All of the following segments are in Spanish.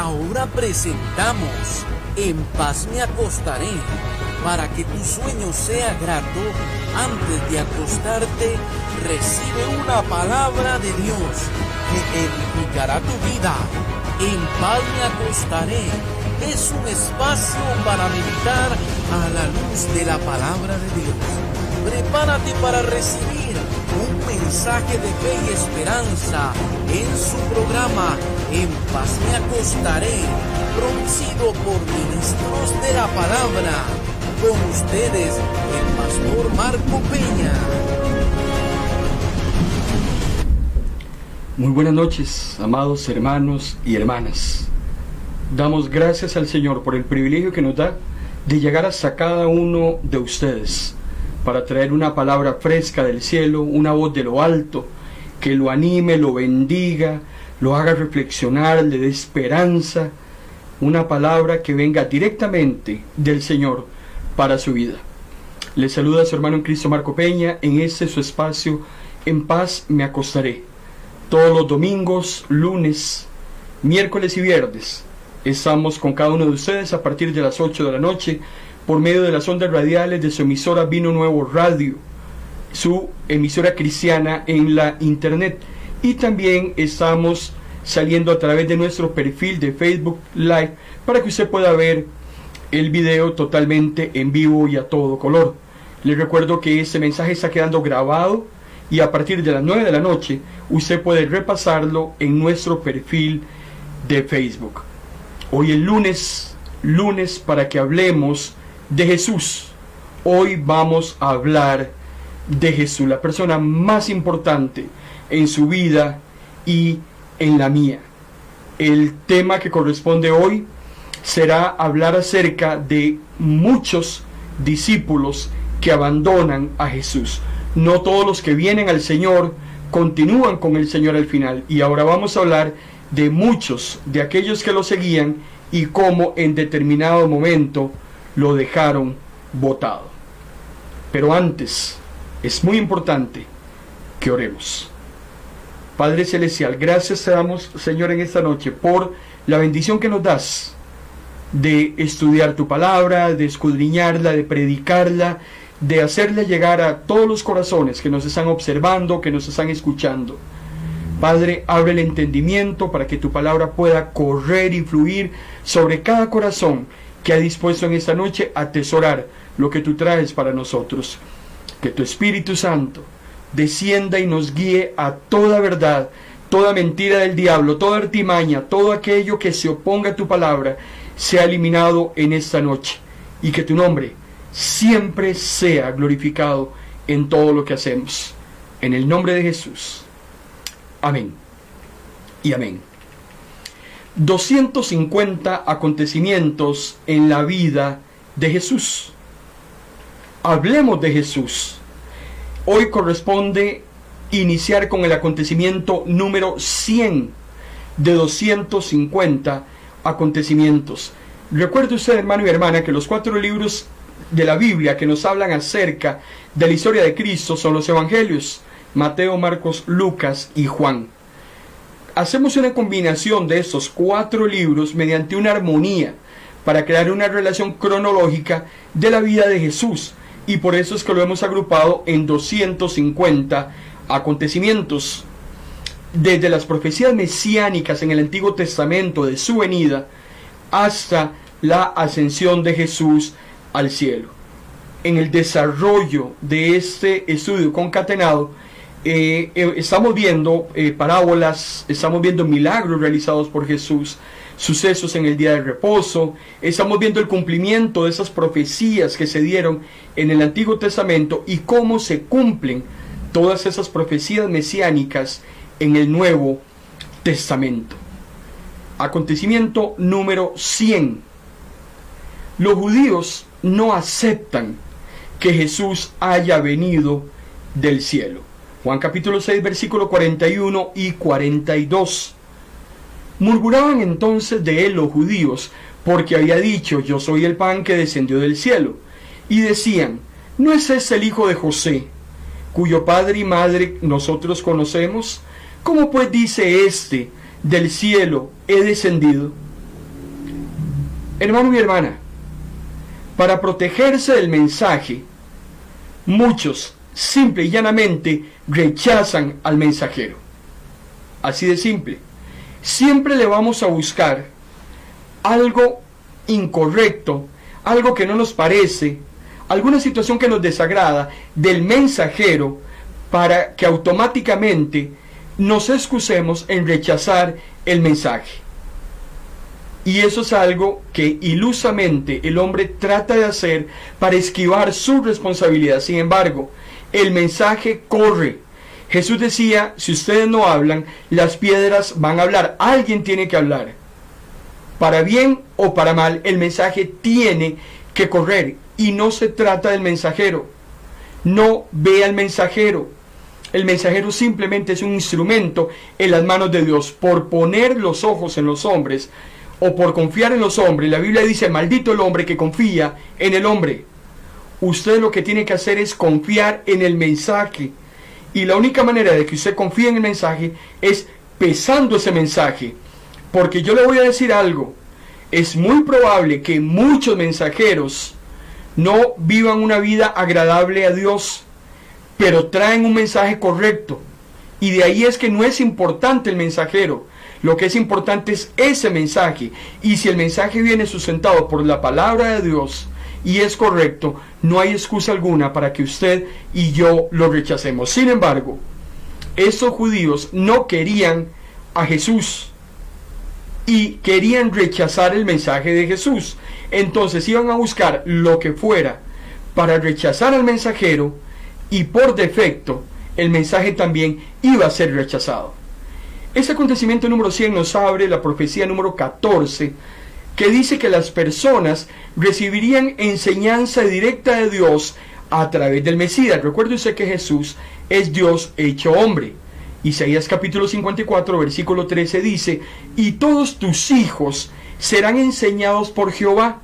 Ahora presentamos En paz me acostaré. Para que tu sueño sea grato, antes de acostarte, recibe una palabra de Dios que edificará tu vida. En paz me acostaré es un espacio para meditar a la luz de la palabra de Dios. Prepárate para recibir un mensaje de fe y esperanza en su programa En paz me acostaré, producido por ministros de la palabra. Con ustedes, el pastor Marco Peña. Muy buenas noches, amados hermanos y hermanas. Damos gracias al Señor por el privilegio que nos da de llegar hasta cada uno de ustedes para traer una palabra fresca del cielo, una voz de lo alto, que lo anime, lo bendiga, lo haga reflexionar, le dé esperanza, una palabra que venga directamente del Señor para su vida. Le saluda a su hermano en Cristo Marco Peña en este su espacio En paz me acostaré. Todos los domingos, lunes, miércoles y viernes estamos con cada uno de ustedes a partir de las 8 de la noche por medio de las ondas radiales de su emisora Vino Nuevo Radio, su emisora cristiana en la internet, y también estamos saliendo a través de nuestro perfil de Facebook Live para que usted pueda ver el video totalmente en vivo y a todo color. Les recuerdo que este mensaje está quedando grabado y a partir de las 9 de la noche usted puede repasarlo en nuestro perfil de Facebook. Hoy es lunes para que hablemos de Jesús. Hoy vamos a hablar de Jesús, la persona más importante en su vida y en la mía. El tema que corresponde hoy será hablar acerca de muchos discípulos que abandonan a Jesús. No todos los que vienen al Señor continúan con el Señor al final. Y ahora vamos a hablar de muchos de aquellos que lo seguían y cómo en determinado momento lo dejaron botado. Pero antes, es muy importante que oremos. Padre Celestial, gracias te damos, Señor, en esta noche por la bendición que nos das de estudiar tu palabra, de escudriñarla, de predicarla, de hacerle llegar a todos los corazones que nos están observando, que nos están escuchando. Padre, abre el entendimiento para que tu palabra pueda correr y fluir sobre cada corazón que ha dispuesto en esta noche a atesorar lo que tú traes para nosotros. Que tu Espíritu Santo descienda y nos guíe a toda verdad, toda mentira del diablo, toda artimaña, todo aquello que se oponga a tu palabra, sea eliminado en esta noche, y que tu nombre siempre sea glorificado en todo lo que hacemos. En el nombre de Jesús. Amén y amén. 250 acontecimientos en la vida de Jesús. Hablemos de Jesús. Hoy corresponde iniciar con el acontecimiento número 100 de 250 acontecimientos. Recuerde usted, hermano y hermana, que los 4 libros de la Biblia que nos hablan acerca de la historia de Cristo son los Evangelios: Mateo, Marcos, Lucas y Juan. Hacemos una combinación de estos 4 libros mediante una armonía para crear una relación cronológica de la vida de Jesús, y por eso es que lo hemos agrupado en 250 acontecimientos. Desde las profecías mesiánicas en el Antiguo Testamento de su venida hasta la ascensión de Jesús al cielo. En el desarrollo de este estudio concatenado, estamos viendo parábolas, estamos viendo milagros realizados por Jesús, sucesos en el día de reposo, estamos viendo el cumplimiento de esas profecías que se dieron en el Antiguo Testamento y cómo se cumplen todas esas profecías mesiánicas en el Nuevo Testamento. Acontecimiento número 100. Los judíos no aceptan que Jesús haya venido del cielo. Juan capítulo 6, versículo 41 y 42. Murmuraban entonces de él los judíos, porque había dicho: yo soy el pan que descendió del cielo. Y decían: ¿no es este el hijo de José, cuyo padre y madre nosotros conocemos? ¿Cómo pues dice este: del cielo he descendido? Hermano y hermana, para protegerse del mensaje, muchos simple y llanamente rechazan al mensajero. Así de simple. Siempre le vamos a buscar algo incorrecto, algo que no nos parece, alguna situación que nos desagrada del mensajero, para que automáticamente nos excusemos en rechazar el mensaje. Y eso es algo que ilusamente el hombre trata de hacer para esquivar su responsabilidad. Sin embargo, el mensaje corre. Jesús decía, si ustedes no hablan, las piedras van a hablar. Alguien tiene que hablar. Para bien o para mal, el mensaje tiene que correr. Y no se trata del mensajero. No ve al mensajero. El mensajero simplemente es un instrumento en las manos de Dios. Por poner los ojos en los hombres, o por confiar en los hombres, la Biblia dice, maldito el hombre que confía en el hombre. Usted lo que tiene que hacer es confiar en el mensaje. Y la única manera de que usted confíe en el mensaje es pesando ese mensaje. Porque yo le voy a decir algo. Es muy probable que muchos mensajeros no vivan una vida agradable a Dios, pero traen un mensaje correcto. Y de ahí es que no es importante el mensajero. Lo que es importante es ese mensaje. Y si el mensaje viene sustentado por la palabra de Dios y es correcto, no hay excusa alguna para que usted y yo lo rechacemos. Sin embargo, estos judíos no querían a Jesús y querían rechazar el mensaje de Jesús. Entonces iban a buscar lo que fuera para rechazar al mensajero, y por defecto el mensaje también iba a ser rechazado. Ese acontecimiento número 100 nos abre la profecía número 14, que dice que las personas recibirían enseñanza directa de Dios a través del Mesías. Recuerde usted que Jesús es Dios hecho hombre. Isaías capítulo 54, versículo 13 dice, y todos tus hijos serán enseñados por Jehová,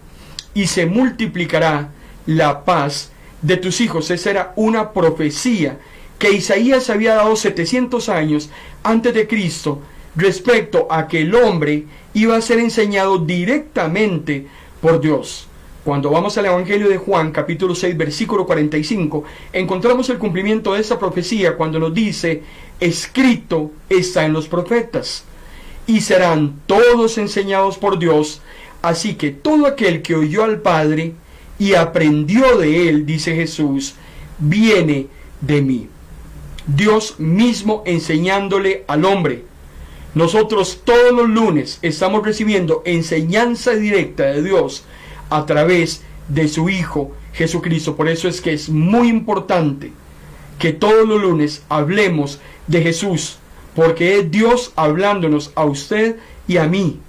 y se multiplicará la paz de tus hijos. Esa era una profecía que Isaías había dado 700 años antes de Cristo respecto a que el hombre iba a ser enseñado directamente por Dios. Cuando vamos al Evangelio de Juan, capítulo 6, versículo 45, encontramos el cumplimiento de esa profecía cuando nos dice, escrito está en los profetas, y serán todos enseñados por Dios, así que todo aquel que oyó al Padre y aprendió de él, dice Jesús, viene de mí. Dios mismo enseñándole al hombre. Nosotros todos los lunes estamos recibiendo enseñanza directa de Dios a través de su Hijo Jesucristo. Por eso es que es muy importante que todos los lunes hablemos de Jesús, porque es Dios hablándonos a usted y a mí,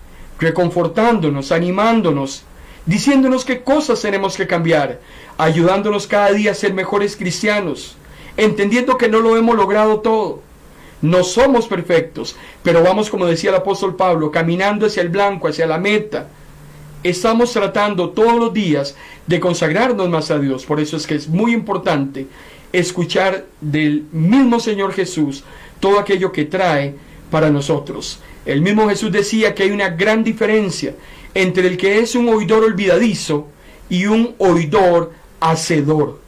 reconfortándonos, animándonos, diciéndonos qué cosas tenemos que cambiar, ayudándonos cada día a ser mejores cristianos, entendiendo que no lo hemos logrado todo. No somos perfectos, pero vamos, como decía el apóstol Pablo, caminando hacia el blanco, hacia la meta. Estamos tratando todos los días de consagrarnos más a Dios. Por eso es que es muy importante escuchar del mismo Señor Jesús todo aquello que trae para nosotros. El mismo Jesús decía que hay una gran diferencia entre el que es un oidor olvidadizo y un oidor hacedor.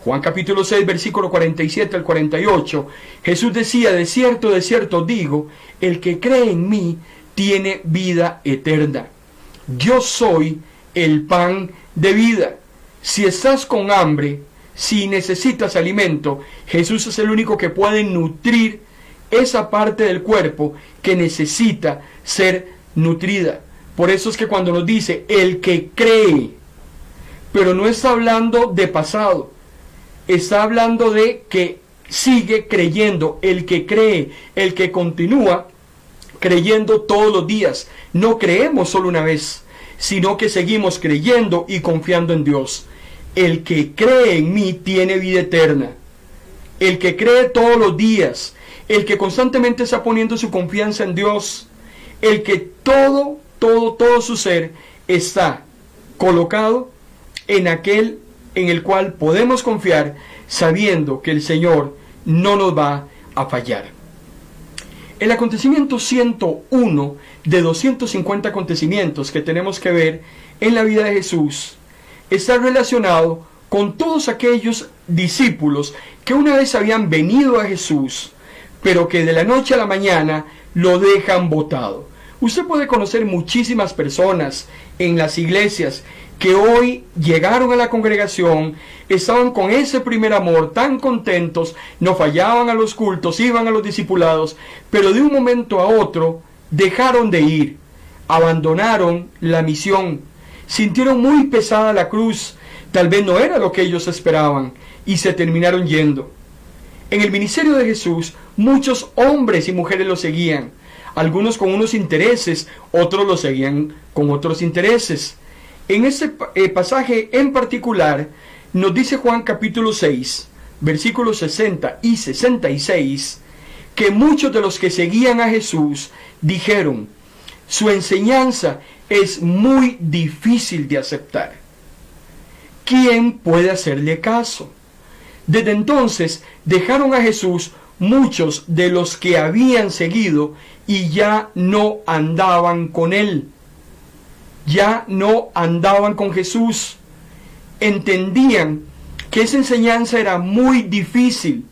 Juan capítulo 6, versículo 47 al 48, Jesús decía, de cierto digo, el que cree en mí tiene vida eterna. Yo soy el pan de vida. Si estás con hambre, si necesitas alimento, Jesús es el único que puede nutrir esa parte del cuerpo que necesita ser nutrida. Por eso es que cuando nos dice el que cree, pero no está hablando de pasado, está hablando de que sigue creyendo, el que cree, el que continúa creyendo todos los días. No creemos solo una vez, sino que seguimos creyendo y confiando en Dios. El que cree en mí tiene vida eterna. El que cree todos los días, el que constantemente está poniendo su confianza en Dios, el que todo su ser está colocado en aquel en el cual podemos confiar, sabiendo que el Señor no nos va a fallar. El acontecimiento 101 de 250 acontecimientos que tenemos que ver en la vida de Jesús está relacionado con todos aquellos discípulos que una vez habían venido a Jesús, pero que de la noche a la mañana lo dejan botado. Usted puede conocer muchísimas personas en las iglesias que hoy llegaron a la congregación, estaban con ese primer amor, tan contentos, no fallaban a los cultos, iban a los discipulados, pero de un momento a otro dejaron de ir, abandonaron la misión, sintieron muy pesada la cruz, tal vez no era lo que ellos esperaban, y se terminaron yendo. En el ministerio de Jesús, muchos hombres y mujeres lo seguían, algunos con unos intereses, otros lo seguían con otros intereses. En este pasaje en particular, nos dice Juan capítulo 6, versículos 60 y 66, que muchos de los que seguían a Jesús dijeron, su enseñanza es muy difícil de aceptar. ¿Quién puede hacerle caso? Desde entonces dejaron a Jesús muchos de los que habían seguido y ya no andaban con él. Ya no andaban con Jesús. Entendían que esa enseñanza era muy difícil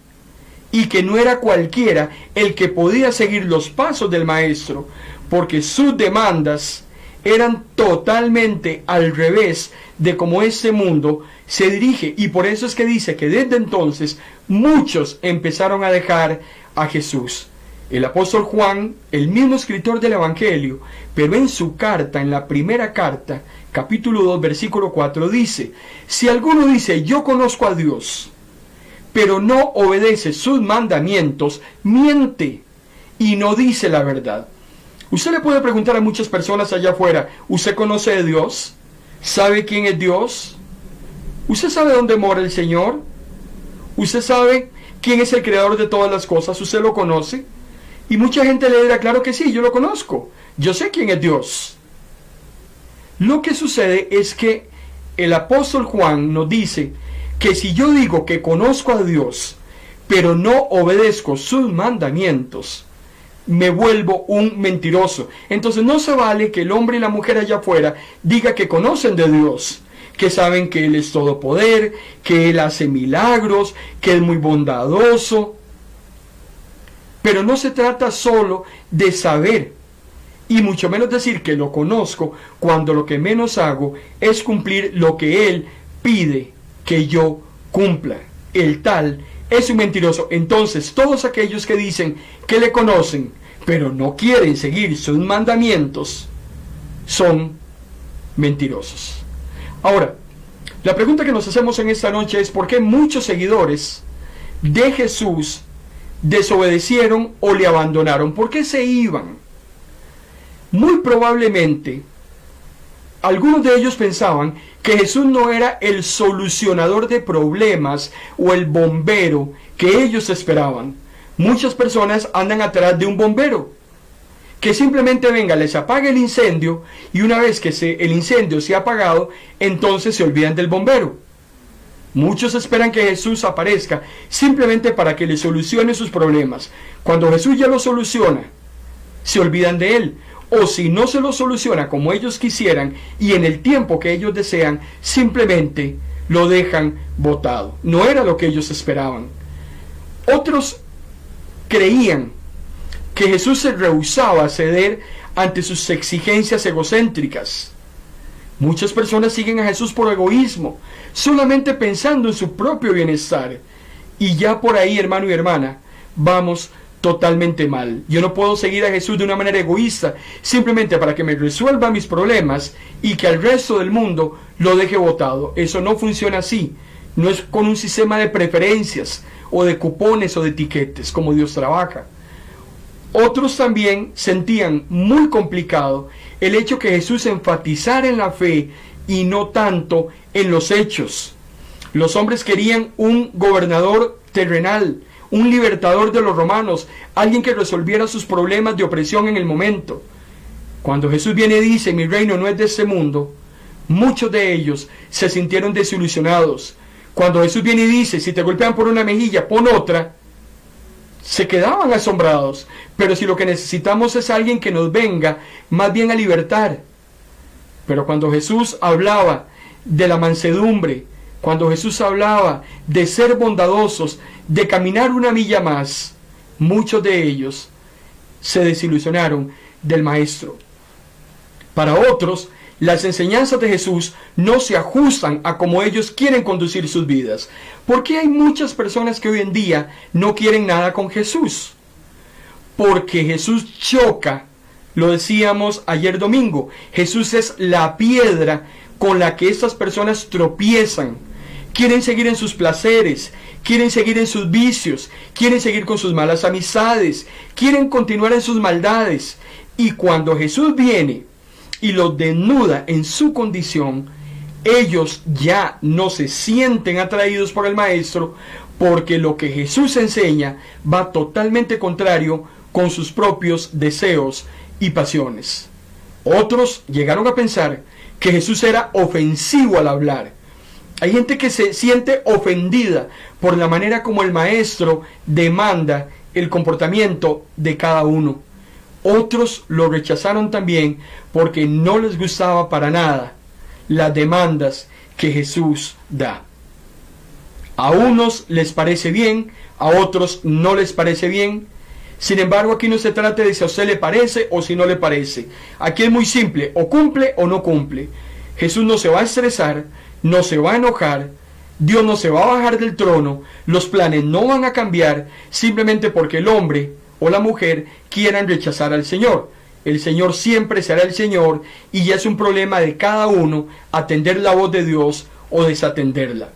y que no era cualquiera el que podía seguir los pasos del Maestro, porque sus demandas eran totalmente al revés de cómo este mundo se dirige, y por eso es que dice que desde entonces muchos empezaron a dejar a Jesús. El apóstol Juan, el mismo escritor del Evangelio, pero en su carta, en la primera carta, capítulo 2, versículo 4, dice, si alguno dice, yo conozco a Dios, pero no obedece sus mandamientos, miente y no dice la verdad. Usted le puede preguntar a muchas personas allá afuera, ¿usted conoce a Dios? ¿Sabe quién es Dios? ¿Usted sabe dónde mora el Señor? ¿Usted sabe quién es el creador de todas las cosas? ¿Usted lo conoce? Y mucha gente le dirá, claro que sí, yo lo conozco. Yo sé quién es Dios. Lo que sucede es que el apóstol Juan nos dice que si yo digo que conozco a Dios, pero no obedezco sus mandamientos, me vuelvo un mentiroso. Entonces no se vale que el hombre y la mujer allá afuera diga que conocen de Dios, que saben que Él es todopoder, que Él hace milagros, que es muy bondadoso. Pero no se trata solo de saber, y mucho menos decir que lo conozco, cuando lo que menos hago es cumplir lo que Él pide que yo cumpla. El tal es un mentiroso. Entonces, todos aquellos que dicen que le conocen, pero no quieren seguir sus mandamientos, son mentirosos. Ahora, la pregunta que nos hacemos en esta noche es ¿por qué muchos seguidores de Jesús desobedecieron o le abandonaron? ¿Por qué se iban? Muy probablemente algunos de ellos pensaban que Jesús no era el solucionador de problemas o el bombero que ellos esperaban. Muchas personas andan atrás de un bombero que simplemente venga, les apague el incendio, y una vez que el incendio se ha apagado, entonces se olvidan del bombero. Muchos esperan que Jesús aparezca simplemente para que les solucione sus problemas. Cuando Jesús ya lo soluciona, se olvidan de Él. O si no se lo soluciona como ellos quisieran y en el tiempo que ellos desean, simplemente lo dejan botado. No era lo que ellos esperaban. Otros creían que Jesús se rehusaba a ceder ante sus exigencias egocéntricas. Muchas personas siguen a Jesús por egoísmo, solamente pensando en su propio bienestar. Y ya por ahí, hermano y hermana, vamos totalmente mal. Yo no puedo seguir a Jesús de una manera egoísta, simplemente para que me resuelva mis problemas y que al resto del mundo lo deje botado. Eso no funciona así. No es con un sistema de preferencias o de cupones o de etiquetes como Dios trabaja. Otros también sentían muy complicado el hecho que Jesús enfatizara en la fe y no tanto en los hechos. Los hombres querían un gobernador terrenal, un libertador de los romanos, alguien que resolviera sus problemas de opresión en el momento. Cuando Jesús viene y dice, mi reino no es de este mundo, muchos de ellos se sintieron desilusionados. Cuando Jesús viene y dice, si te golpean por una mejilla, pon otra, se quedaban asombrados. Pero si lo que necesitamos es alguien que nos venga más bien a libertar. Pero cuando Jesús hablaba de la mansedumbre, cuando Jesús hablaba de ser bondadosos, de caminar una milla más, muchos de ellos se desilusionaron del Maestro. Para otros, las enseñanzas de Jesús no se ajustan a cómo ellos quieren conducir sus vidas. ¿Por qué hay muchas personas que hoy en día no quieren nada con Jesús? Porque Jesús choca, lo decíamos ayer domingo, Jesús es la piedra con la que estas personas tropiezan. Quieren seguir en sus placeres, quieren seguir en sus vicios, quieren seguir con sus malas amistades, quieren continuar en sus maldades. Y cuando Jesús viene y los desnuda en su condición, ellos ya no se sienten atraídos por el Maestro, porque lo que Jesús enseña va totalmente contrario con sus propios deseos y pasiones. Otros llegaron a pensar que Jesús era ofensivo al hablar. Hay gente que se siente ofendida por la manera como el Maestro demanda el comportamiento de cada uno. Otros lo rechazaron también porque no les gustaba para nada las demandas que Jesús da. A unos les parece bien, a otros no les parece bien. Sin embargo, aquí no se trata de si a usted le parece o si no le parece. Aquí es muy simple, o cumple o no cumple. Jesús no se va a estresar, no se va a enojar, Dios no se va a bajar del trono, los planes no van a cambiar simplemente porque el hombre o la mujer quieran rechazar al Señor. El Señor siempre será el Señor y ya es un problema de cada uno atender la voz de Dios o desatenderla.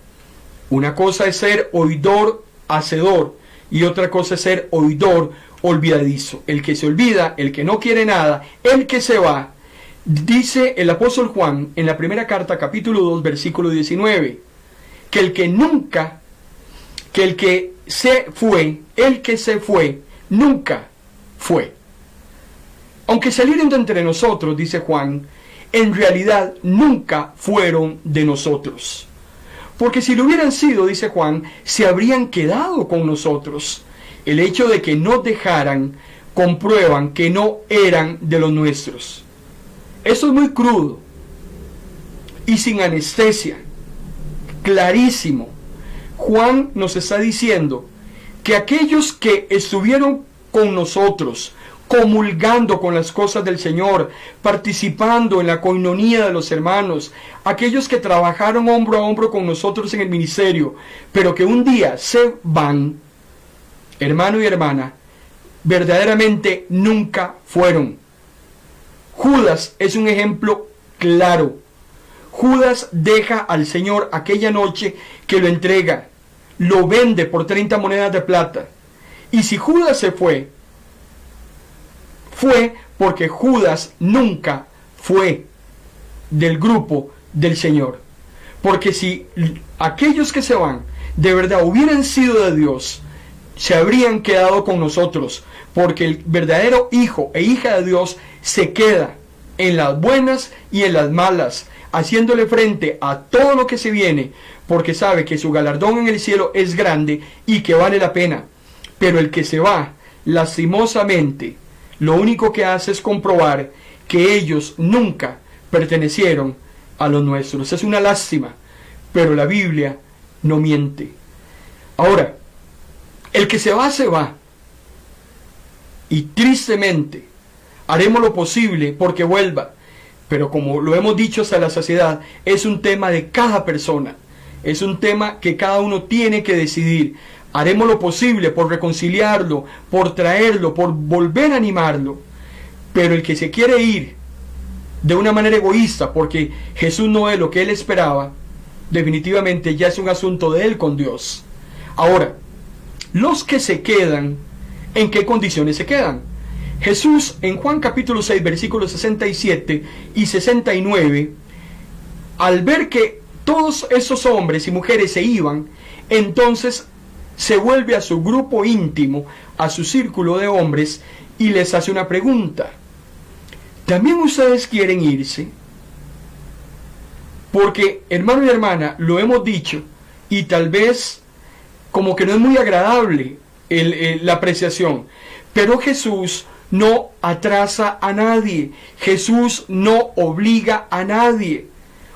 Una cosa es ser oidor, hacedor, y otra cosa es ser oidor, olvidadizo. El que se olvida, el que no quiere nada, el que se va. Dice el apóstol Juan en la primera carta, capítulo 2, versículo 19, que el que se fue, nunca fue. Aunque salieron de entre nosotros, dice Juan, en realidad nunca fueron de nosotros. Porque si lo hubieran sido, dice Juan, se habrían quedado con nosotros. El hecho de que nos dejaran comprueban que no eran de los nuestros. Eso es muy crudo y sin anestesia, clarísimo. Juan nos está diciendo que aquellos que estuvieron con nosotros, comulgando con las cosas del Señor, participando en la coinonía de los hermanos, aquellos que trabajaron hombro a hombro con nosotros en el ministerio, pero que un día se van, hermano y hermana, verdaderamente nunca fueron. Judas es un ejemplo claro. Judas deja al Señor aquella noche que lo entrega, lo vende por 30 monedas de plata. Y si Judas se fue porque Judas nunca fue del grupo del Señor. Porque si aquellos que se van de verdad hubieran sido de Dios, se habrían quedado con nosotros, porque el verdadero hijo e hija de Dios se queda en las buenas y en las malas, haciéndole frente a todo lo que se viene, porque sabe que su galardón en el cielo es grande y que vale la pena. Pero el que se va, lastimosamente, lo único que hace es comprobar que ellos nunca pertenecieron a los nuestros. Es una lástima, pero la Biblia no miente. Ahora, el que se va, se va. Y tristemente, haremos lo posible porque vuelva. Pero como lo hemos dicho hasta la saciedad, es un tema de cada persona. Es un tema que cada uno tiene que decidir. Haremos lo posible por reconciliarlo, por traerlo, por volver a animarlo. Pero el que se quiere ir de una manera egoísta, porque Jesús no es lo que él esperaba, definitivamente ya es un asunto de él con Dios. Ahora, los que se quedan, ¿en qué condiciones se quedan? Jesús en Juan capítulo 6, versículos 67 y 69, al ver que todos esos hombres y mujeres se iban, entonces se vuelve a su grupo íntimo, a su círculo de hombres, y les hace una pregunta. ¿También ustedes quieren irse? Porque, hermano y hermana, lo hemos dicho, y tal vez como que no es muy agradable la apreciación. Pero Jesús no atrasa a nadie. Jesús no obliga a nadie.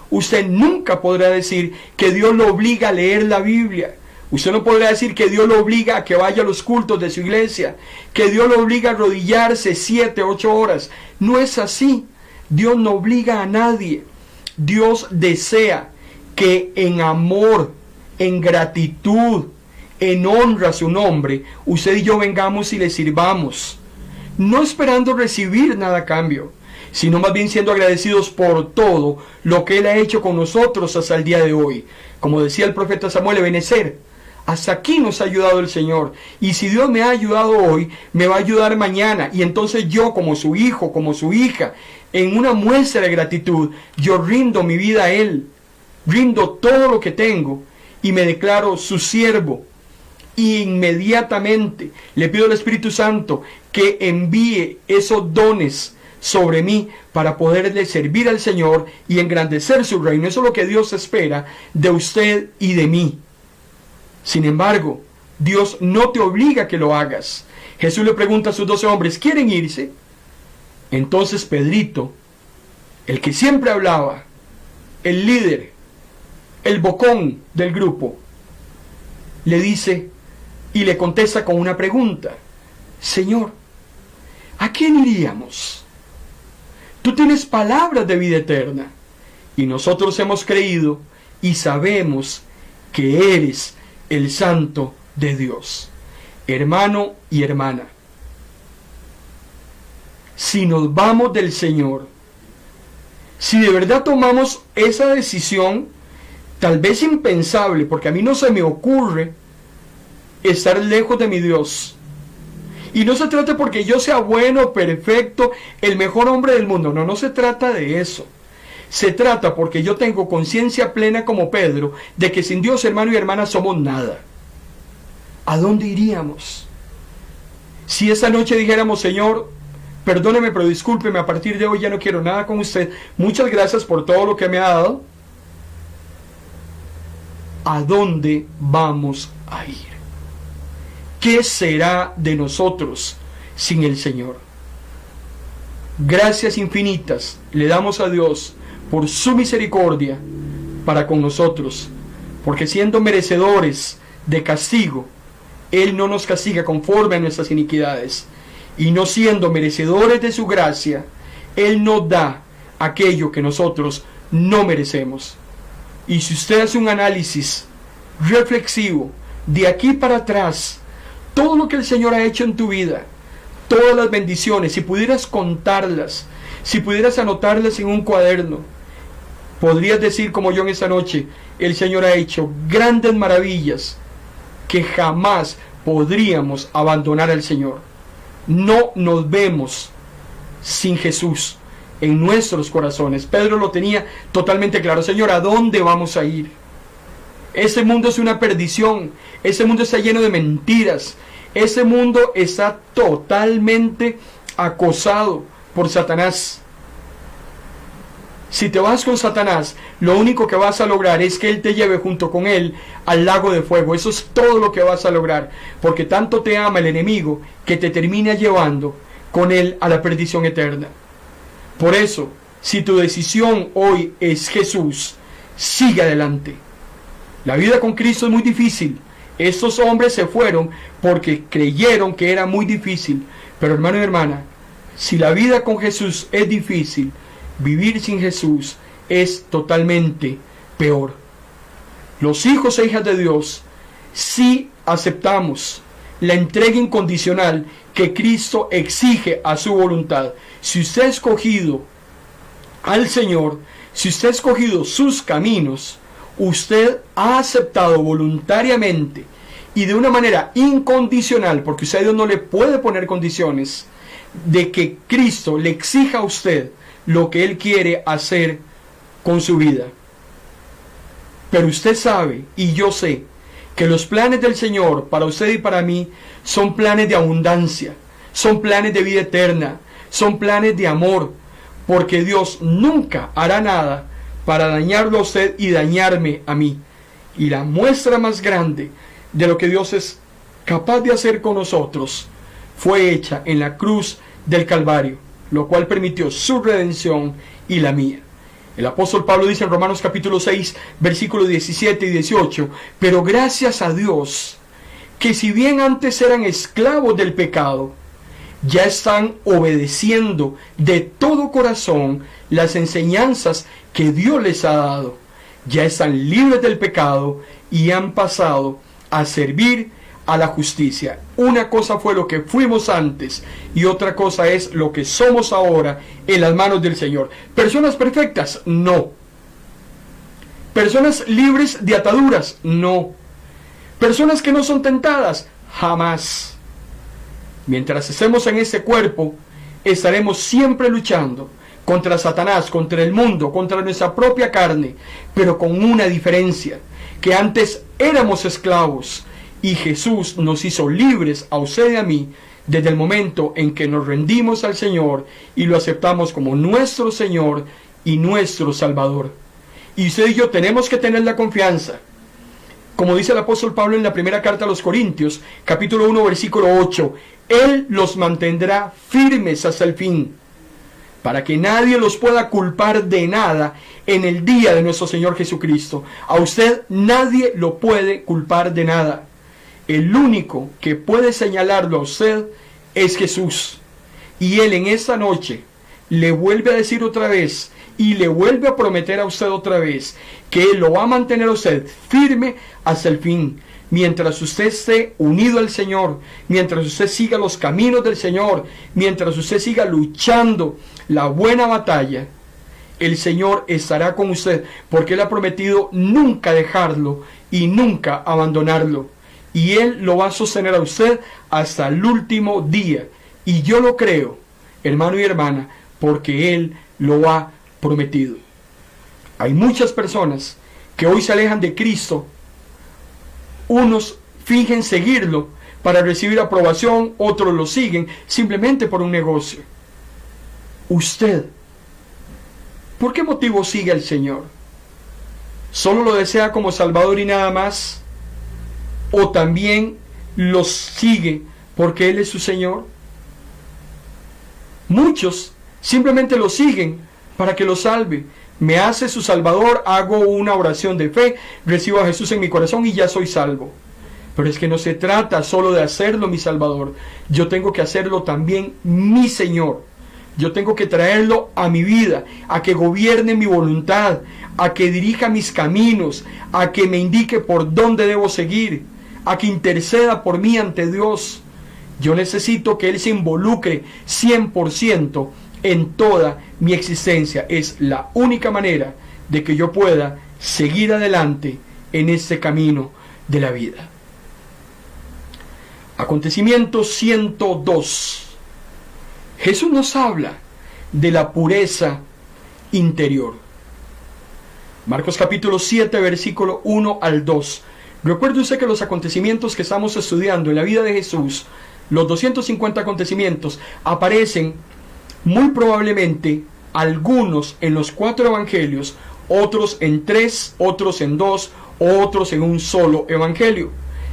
Usted nunca podrá decir que Dios lo obliga a leer la Biblia. Usted no podrá decir que Dios lo obliga a que vaya a los cultos de su iglesia, que Dios lo obliga a arrodillarse 7, 8 horas. No es así. Dios no obliga a nadie. Dios desea que en amor, en gratitud, en honra a su nombre, usted y yo vengamos y le sirvamos. No esperando recibir nada a cambio, sino más bien siendo agradecidos por todo lo que Él ha hecho con nosotros hasta el día de hoy. Como decía el profeta Samuel, Ebenezer, hasta aquí nos ha ayudado el Señor. Y si Dios me ha ayudado hoy, me va a ayudar mañana. Y entonces yo, como su hijo, como su hija, en una muestra de gratitud, yo rindo mi vida a Él. Rindo todo lo que tengo y me declaro su siervo. Y inmediatamente le pido al Espíritu Santo que envíe esos dones sobre mí para poderle servir al Señor y engrandecer su reino. Eso es lo que Dios espera de usted y de mí. Sin embargo, Dios no te obliga a que lo hagas. Jesús le pregunta a sus 12 hombres, ¿quieren irse? Entonces Pedrito, el que siempre hablaba, el líder, el bocón del grupo, le dice y le contesta con una pregunta. Señor, ¿a quién iríamos? Tú tienes palabras de vida eterna y nosotros hemos creído y sabemos que eres el Santo de Dios. Hermano y hermana, si nos vamos del Señor, si de verdad tomamos esa decisión, tal vez impensable, porque a mí no se me ocurre estar lejos de mi Dios. Y no se trata porque yo sea bueno, perfecto, el mejor hombre del mundo. No, no se trata de eso. Se trata porque yo tengo conciencia plena como Pedro de que sin Dios, hermano y hermana, somos nada. ¿A dónde iríamos? Si esta noche dijéramos, Señor, perdóneme, pero discúlpeme, a partir de hoy ya no quiero nada con usted. Muchas gracias por todo lo que me ha dado. ¿A dónde vamos a ir? ¿Qué será de nosotros sin el Señor? Gracias infinitas le damos a Dios por su misericordia para con nosotros, porque siendo merecedores de castigo, Él no nos castiga conforme a nuestras iniquidades, y no siendo merecedores de su gracia, Él nos da aquello que nosotros no merecemos. Y si usted hace un análisis reflexivo de aquí para atrás, todo lo que el Señor ha hecho en tu vida, todas las bendiciones, si pudieras contarlas, si pudieras anotarlas en un cuaderno, podrías decir como yo en esta noche, el Señor ha hecho grandes maravillas que jamás podríamos abandonar al Señor. No nos vemos sin Jesús en nuestros corazones. Pedro lo tenía totalmente claro. Señor, ¿a dónde vamos a ir? Este mundo es una perdición. Este mundo está lleno de mentiras. Este mundo está totalmente acosado por Satanás. Si te vas con Satanás, lo único que vas a lograr es que él te lleve junto con él al lago de fuego. Eso es todo lo que vas a lograr, porque tanto te ama el enemigo que te termina llevando con él a la perdición eterna. Por eso, si tu decisión hoy es Jesús, sigue adelante. La vida con Cristo es muy difícil. Estos hombres se fueron porque creyeron que era muy difícil. Pero hermano y hermana, si la vida con Jesús es difícil, vivir sin Jesús es totalmente peor. Los hijos e hijas de Dios sí aceptamos la entrega incondicional que Cristo exige a su voluntad. Si usted ha escogido al Señor, si usted ha escogido sus caminos, usted ha aceptado voluntariamente y de una manera incondicional, porque usted a Dios no le puede poner condiciones, de que Cristo le exija a usted lo que Él quiere hacer con su vida. Pero usted sabe, y yo sé, que los planes del Señor para usted y para mí son planes de abundancia, son planes de vida eterna, son planes de amor, porque Dios nunca hará nada para dañarlo a usted y dañarme a mí. Y la muestra más grande de lo que Dios es capaz de hacer con nosotros, fue hecha en la cruz del Calvario, lo cual permitió su redención y la mía. El apóstol Pablo dice en Romanos capítulo 6, versículos 17 y 18, pero gracias a Dios, que si bien antes eran esclavos del pecado, ya están obedeciendo de todo corazón las enseñanzas que Dios les ha dado. Ya están libres del pecado y han pasado a servir a la justicia. Una cosa fue lo que fuimos antes y otra cosa es lo que somos ahora en las manos del Señor. ¿Personas perfectas? No. ¿Personas libres de ataduras? No. ¿Personas que no son tentadas? Jamás. Mientras estemos en ese cuerpo, estaremos siempre luchando contra Satanás, contra el mundo, contra nuestra propia carne, pero con una diferencia, que antes éramos esclavos, y Jesús nos hizo libres a usted y a mí desde el momento en que nos rendimos al Señor y lo aceptamos como nuestro Señor y nuestro Salvador. Y usted y yo tenemos que tener la confianza, como dice el apóstol Pablo en la primera carta a los Corintios, capítulo 1, versículo 8, Él los mantendrá firmes hasta el fin, para que nadie los pueda culpar de nada en el día de nuestro Señor Jesucristo. A usted nadie lo puede culpar de nada. El único que puede señalarlo a usted es Jesús. Y Él en esta noche le vuelve a decir otra vez y le vuelve a prometer a usted otra vez que Él lo va a mantener a usted firme hasta el fin. Mientras usted esté unido al Señor, mientras usted siga los caminos del Señor, mientras usted siga luchando la buena batalla, el Señor estará con usted, porque Él ha prometido nunca dejarlo y nunca abandonarlo. Y Él lo va a sostener a usted hasta el último día. Y yo lo creo, hermano y hermana, porque Él lo ha prometido. Hay muchas personas que hoy se alejan de Cristo. Unos fingen seguirlo para recibir aprobación, otros lo siguen simplemente por un negocio. Usted, ¿por qué motivo sigue al Señor? ¿Solo lo desea como Salvador y nada más? ¿O también los sigue porque Él es su Señor? Muchos simplemente lo siguen para que lo salve. Me hace su Salvador, hago una oración de fe, recibo a Jesús en mi corazón y ya soy salvo. Pero es que no se trata solo de hacerlo mi Salvador. Yo tengo que hacerlo también mi Señor. Yo tengo que traerlo a mi vida, a que gobierne mi voluntad, a que dirija mis caminos, a que me indique por dónde debo seguir, a que interceda por mí ante Dios. Yo necesito que Él se involucre 100% en toda mi existencia. Es la única manera de que yo pueda seguir adelante en este camino de la vida. Acontecimiento 102. Jesús nos habla de la pureza interior. Marcos capítulo 7, versículo 1 al 2. Recuerde usted que los acontecimientos que estamos estudiando en la vida de Jesús, los 250 acontecimientos, aparecen muy probablemente algunos en los 4 evangelios, otros en 3, otros en 2, otros en un solo evangelio.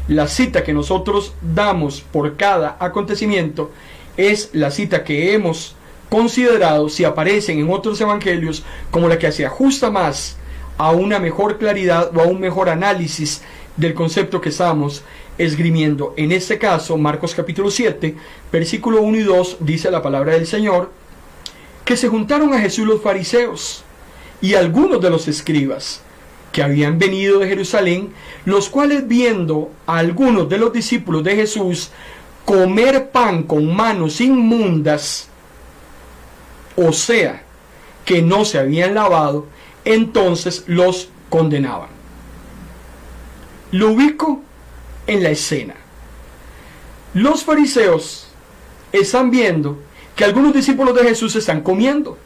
La cita que nosotros damos por cada acontecimiento es la cita que hemos considerado, si aparecen en otros evangelios, como la que se ajusta más a una mejor claridad o a un mejor análisis del concepto que estamos esgrimiendo. En este caso, Marcos capítulo 7, versículo 1 y 2, dice la palabra del Señor, que se juntaron a Jesús los fariseos y algunos de los escribas que habían venido de Jerusalén, los cuales viendo a algunos de los discípulos de Jesús comer pan con manos inmundas, o sea, que no se habían lavado, entonces los condenaban. Lo ubico en la escena. Los fariseos están viendo que algunos discípulos de Jesús están comiendo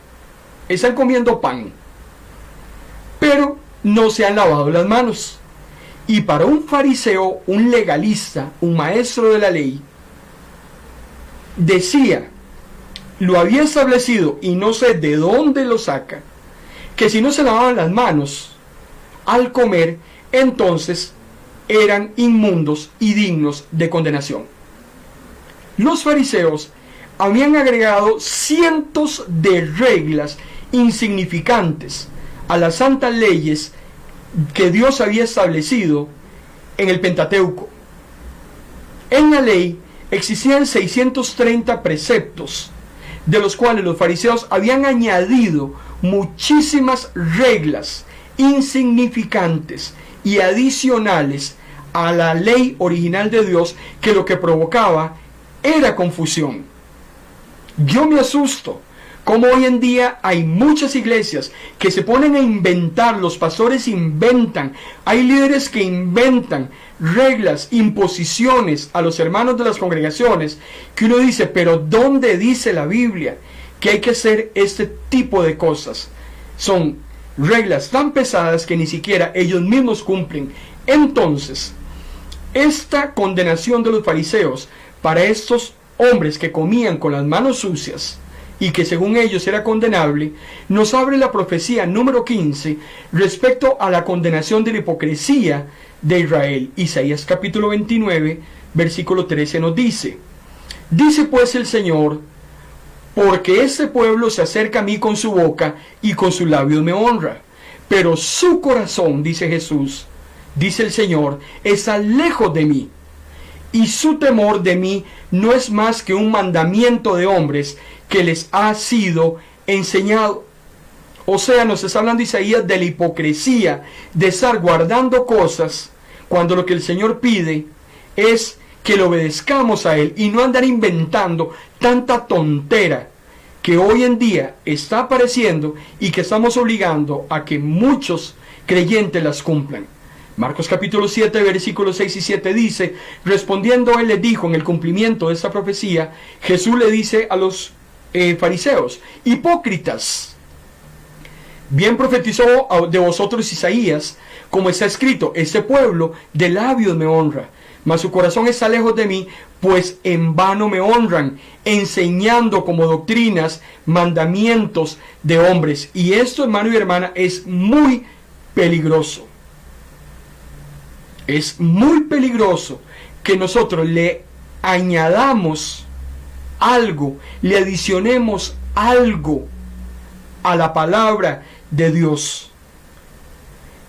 pan, pero no se han lavado las manos. Y para un fariseo, un legalista, un maestro de la ley, decía, lo había establecido y no sé de dónde lo saca, que si no se lavaban las manos al comer, entonces eran inmundos y dignos de condenación. Los fariseos habían agregado cientos de reglas insignificantes a las santas leyes que Dios había establecido en el Pentateuco. En la ley existían 630 preceptos, de los cuales los fariseos habían añadido muchísimas reglas insignificantes y adicionales a la ley original de Dios, que lo que provocaba era confusión. Yo me asusto como hoy en día hay muchas iglesias que se ponen a inventar, los pastores inventan, hay líderes que inventan reglas, imposiciones a los hermanos de las congregaciones, que uno dice, pero ¿dónde dice la Biblia que hay que hacer este tipo de cosas? Son reglas tan pesadas que ni siquiera ellos mismos cumplen. Entonces, esta condenación de los fariseos para estos hombres que comían con las manos sucias y que según ellos era condenable, nos abre la profecía número 15 respecto a la condenación de la hipocresía de Israel. Isaías capítulo 29, versículo 13 nos dice pues el Señor, porque este pueblo se acerca a mí con su boca y con sus labios me honra, pero su corazón, dice Jesús, dice el Señor, está lejos de mí, y su temor de mí no es más que un mandamiento de hombres que les ha sido enseñado. O sea, nos está hablando Isaías de la hipocresía, de estar guardando cosas, cuando lo que el Señor pide es que le obedezcamos a Él y no andar inventando tanta tontera que hoy en día está apareciendo y que estamos obligando a que muchos creyentes las cumplan. Marcos capítulo 7, versículos 6 y 7 dice, respondiendo él les dijo, en el cumplimiento de esta profecía, Jesús le dice a los fariseos, hipócritas, bien profetizó de vosotros Isaías, como está escrito, este pueblo de labios me honra, mas su corazón está lejos de mí, pues en vano me honran, enseñando como doctrinas mandamientos de hombres. Y esto, hermano y hermana, es muy peligroso. Es muy peligroso que nosotros le añadamos algo, le adicionemos algo a la palabra de Dios.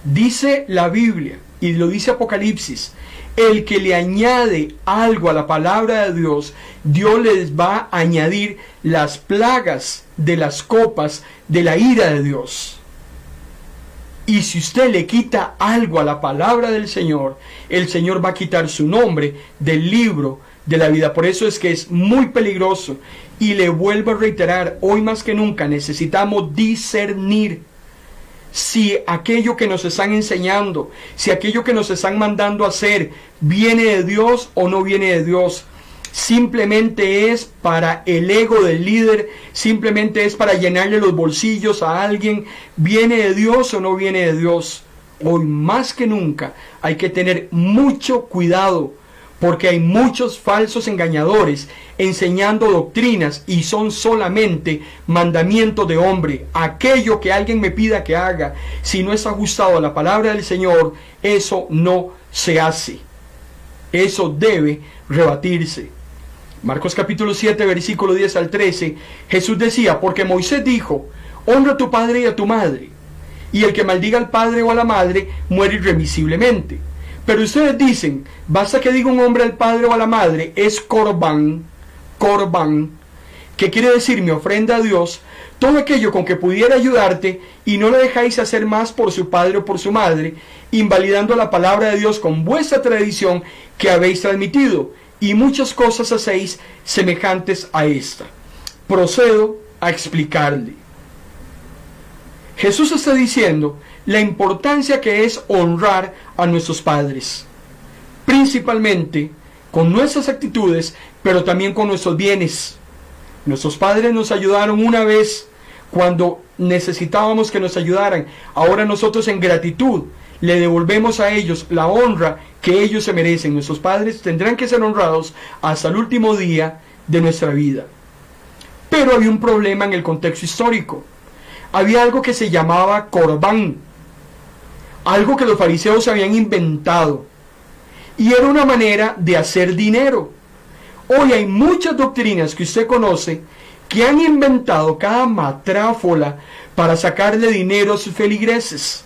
Dice la Biblia, y lo dice Apocalipsis, el que le añade algo a la palabra de Dios, Dios les va a añadir las plagas de las copas de la ira de Dios. Y si usted le quita algo a la palabra del Señor, el Señor va a quitar su nombre del libro de la vida. Por eso es que es muy peligroso. Y le vuelvo a reiterar, hoy más que nunca necesitamos discernir si aquello que nos están enseñando, si aquello que nos están mandando a hacer, viene de Dios o no viene de Dios. Simplemente es para el ego del líder, simplemente es para llenarle los bolsillos a alguien, ¿viene de Dios o no viene de Dios? Hoy más que nunca hay que tener mucho cuidado, porque hay muchos falsos engañadores enseñando doctrinas y son solamente mandamientos de hombre. Aquello que alguien me pida que haga, si no es ajustado a la palabra del Señor, eso no se hace. Eso debe rebatirse. Marcos capítulo 7, versículo 10 al 13, Jesús decía, porque Moisés dijo, honra a tu padre y a tu madre, y el que maldiga al padre o a la madre muere irremisiblemente. Pero ustedes dicen, basta que diga un hombre al padre o a la madre, es corbán, que quiere decir mi ofrenda a Dios, todo aquello con que pudiera ayudarte, y no le dejáis hacer más por su padre o por su madre, invalidando la palabra de Dios con vuestra tradición que habéis transmitido, y muchas cosas hacéis semejantes a esta. Procedo a explicarle. Jesús está diciendo la importancia que es honrar a nuestros padres, principalmente con nuestras actitudes, pero también con nuestros bienes. Nuestros padres nos ayudaron una vez cuando necesitábamos que nos ayudaran. Ahora nosotros en gratitud le devolvemos a ellos la honra que ellos se merecen. Nuestros padres tendrán que ser honrados hasta el último día de nuestra vida. Pero había un problema en el contexto histórico. Había algo que se llamaba corbán, algo que los fariseos habían inventado. y era una manera de hacer dinero. Hoy hay muchas doctrinas que usted conoce que han inventado cada matráfola para sacarle dinero a sus feligreses.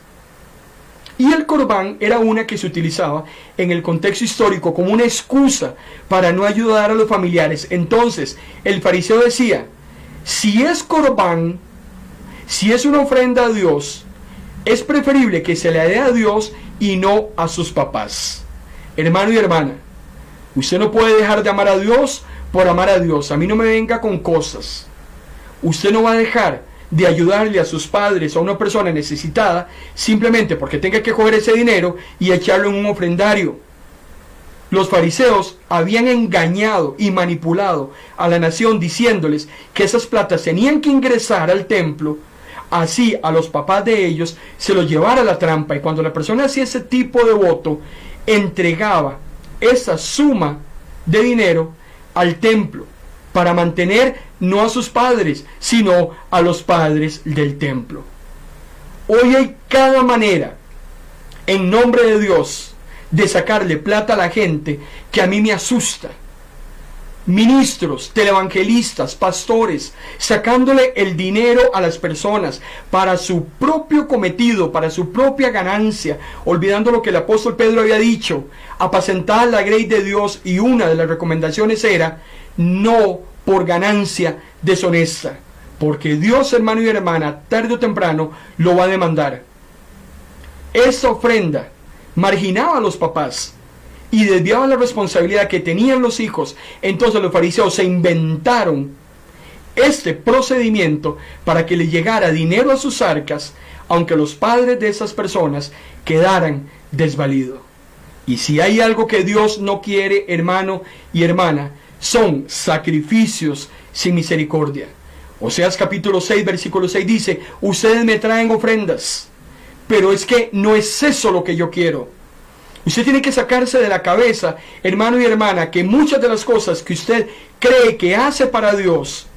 Y el corbán era una que se utilizaba en el contexto histórico como una excusa para no ayudar a los familiares. Entonces, el fariseo decía, si es corbán, si es una ofrenda a Dios, es preferible que se le dé a Dios y no a sus papás. Hermano y hermana, usted no puede dejar de amar a Dios por amar a Dios. A mí no me venga con cosas. Usted no va a dejar de ayudarle a sus padres o a una persona necesitada simplemente porque tenga que coger ese dinero y echarlo en un ofrendario. Los fariseos habían engañado y manipulado a la nación diciéndoles que esas platas tenían que ingresar al templo, así a los papás de ellos se los llevara a la trampa, y cuando la persona hacía ese tipo de voto, entregaba esa suma de dinero al templo para mantener no a sus padres, sino a los padres del templo. Hoy hay cada manera, en nombre de Dios, de sacarle plata a la gente que a mí me asusta. Ministros, televangelistas, pastores, sacándole el dinero a las personas para su propio cometido, para su propia ganancia, olvidando lo que el apóstol Pedro había dicho, apacentar la grey de Dios, y una de las recomendaciones era no por ganancia deshonesta, porque Dios, hermano y hermana, tarde o temprano lo va a demandar. Esta ofrenda marginaba a los papás y desviaba la responsabilidad que tenían los hijos. Entonces los fariseos se inventaron este procedimiento para que le llegara dinero a sus arcas, aunque los padres de esas personas quedaran desvalidos. Y si hay algo que Dios no quiere, hermano y hermana, son sacrificios sin misericordia. Oseas capítulo 6, versículo 6 dice, ustedes me traen ofrendas, pero es que no es eso lo que yo quiero. Usted tiene que sacarse de la cabeza, hermano y hermana, que muchas de las cosas que usted cree que hace para Dios,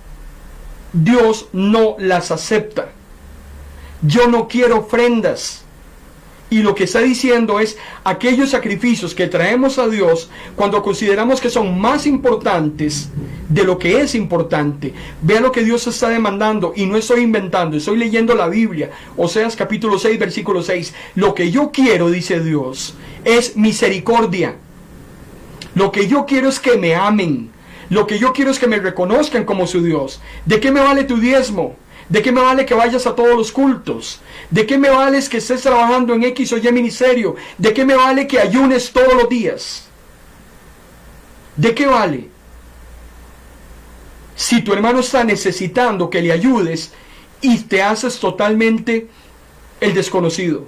Dios no las acepta. Yo no quiero ofrendas. Y lo que está diciendo es aquellos sacrificios que traemos a Dios cuando consideramos que son más importantes de lo que es importante. Vea lo que Dios está demandando, y no estoy inventando, estoy leyendo la Biblia. Oseas capítulo 6, versículo 6. Lo que yo quiero, dice Dios, es misericordia. Lo que yo quiero es que me amen. Lo que yo quiero es que me reconozcan como su Dios. ¿De qué me vale tu diezmo? ¿De qué me vale que vayas a todos los cultos? ¿De qué me vale que estés trabajando en X o Y ministerio? ¿De qué me vale que ayunes todos los días? ¿De qué vale? Si tu hermano está necesitando que le ayudes y te haces totalmente el desconocido.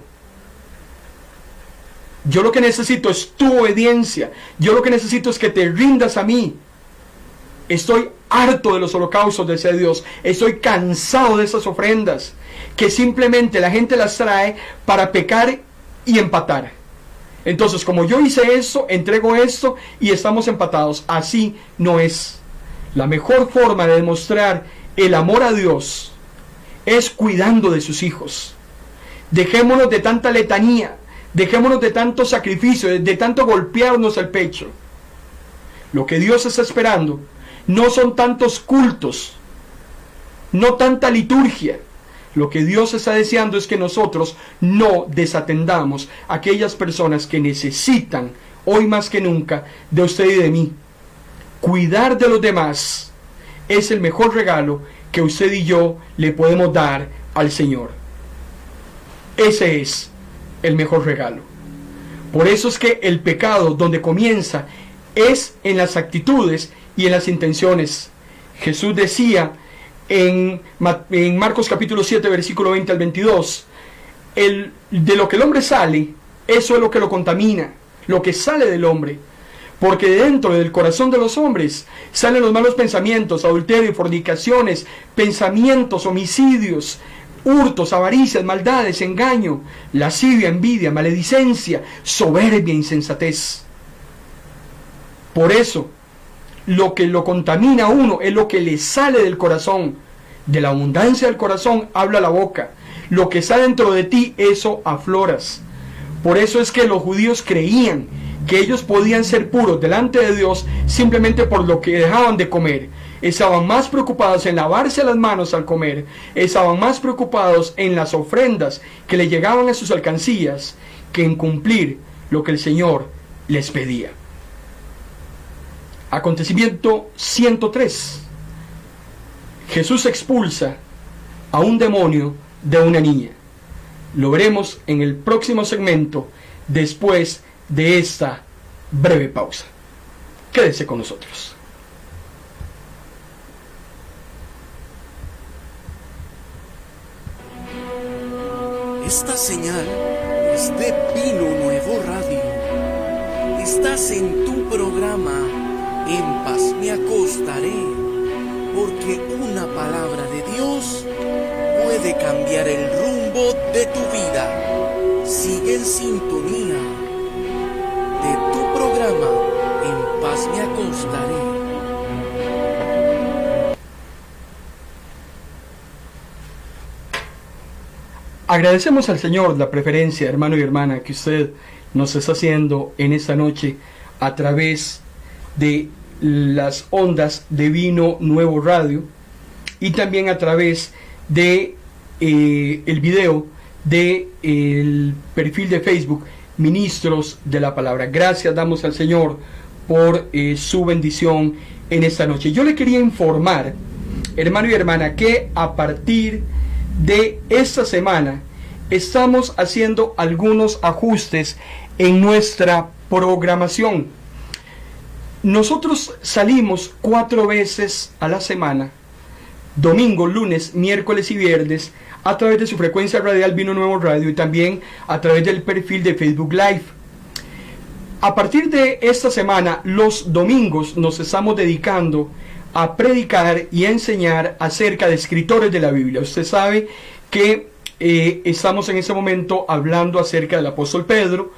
Yo lo que necesito es tu obediencia. Yo lo que necesito es que te rindas a mí. Estoy harto de los holocaustos de ese Dios. Estoy cansado de esas ofrendas que simplemente la gente las trae para pecar y empatar. Entonces, como yo hice esto, entrego esto y estamos empatados. Así no es. La mejor forma de demostrar el amor a Dios es cuidando de sus hijos. Dejémonos de tanta letanía, dejémonos de tanto sacrificio, de tanto golpearnos el pecho. Lo que Dios está esperando no son tantos cultos, no tanta liturgia. Lo que Dios está deseando es que nosotros no desatendamos a aquellas personas que necesitan, hoy más que nunca, de usted y de mí. Cuidar de los demás es el mejor regalo que usted y yo le podemos dar al Señor. Ese es el mejor regalo. Por eso es que el pecado donde comienza es en las actitudes y en las intenciones. Jesús decía en Marcos capítulo 7, versículo 20 al 22, de lo que el hombre sale, eso es lo que lo contamina, lo que sale del hombre. Porque dentro del corazón de los hombres salen los malos pensamientos, adulterio, fornicaciones, pensamientos, homicidios, hurtos, avaricias, maldades, engaño, lascivia, envidia, maledicencia, soberbia, insensatez. Por eso, lo que lo contamina a uno es lo que le sale del corazón. De la abundancia del corazón habla la boca. Lo que sale dentro de ti, eso afloras. Por eso es que los judíos creían que ellos podían ser puros delante de Dios simplemente por lo que dejaban de comer. Estaban más preocupados en lavarse las manos al comer, estaban más preocupados en las ofrendas que le llegaban a sus alcancías que en cumplir lo que el Señor les pedía. Acontecimiento 103. Jesús expulsa a un demonio de una niña. Lo veremos en el próximo segmento después de esta breve pausa. Quédese con nosotros. Esta señal es de Pino Nuevo Radio. Estás en tu programa En Paz Me Acostaré, porque una palabra de Dios puede cambiar el rumbo de tu vida. Sigue en sintonía de tu programa En Paz Me Acostaré. Agradecemos al Señor la preferencia, hermano y hermana, que usted nos está haciendo en esta noche a través de las ondas de Vino Nuevo Radio y también a través de el video de el perfil de Facebook Ministros de la Palabra. Gracias damos al Señor por su bendición en esta noche. Yo le quería informar, hermano y hermana, que a partir de esta semana estamos haciendo algunos ajustes en nuestra programación. Nosotros salimos 4 veces a la semana, domingo, lunes, miércoles y viernes, a través de su frecuencia radial Vino Nuevo Radio y también a través del perfil de Facebook Live. A partir de esta semana, los domingos nos estamos dedicando a predicar y a enseñar acerca de escritores de la Biblia. Usted sabe que estamos en este momento hablando acerca del apóstol Pedro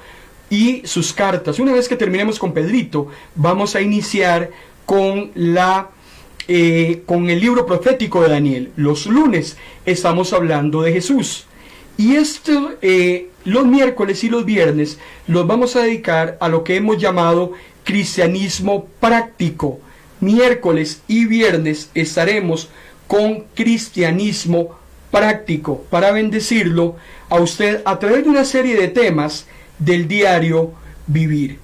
y sus cartas. Una vez que terminemos con Pedrito, vamos a iniciar con con el libro profético de Daniel. Los lunes estamos hablando de Jesús. Y los miércoles y los viernes los vamos a dedicar a lo que hemos llamado cristianismo práctico. Miércoles y viernes estaremos con cristianismo práctico para bendecirlo a usted a través de una serie de temas del diario vivir.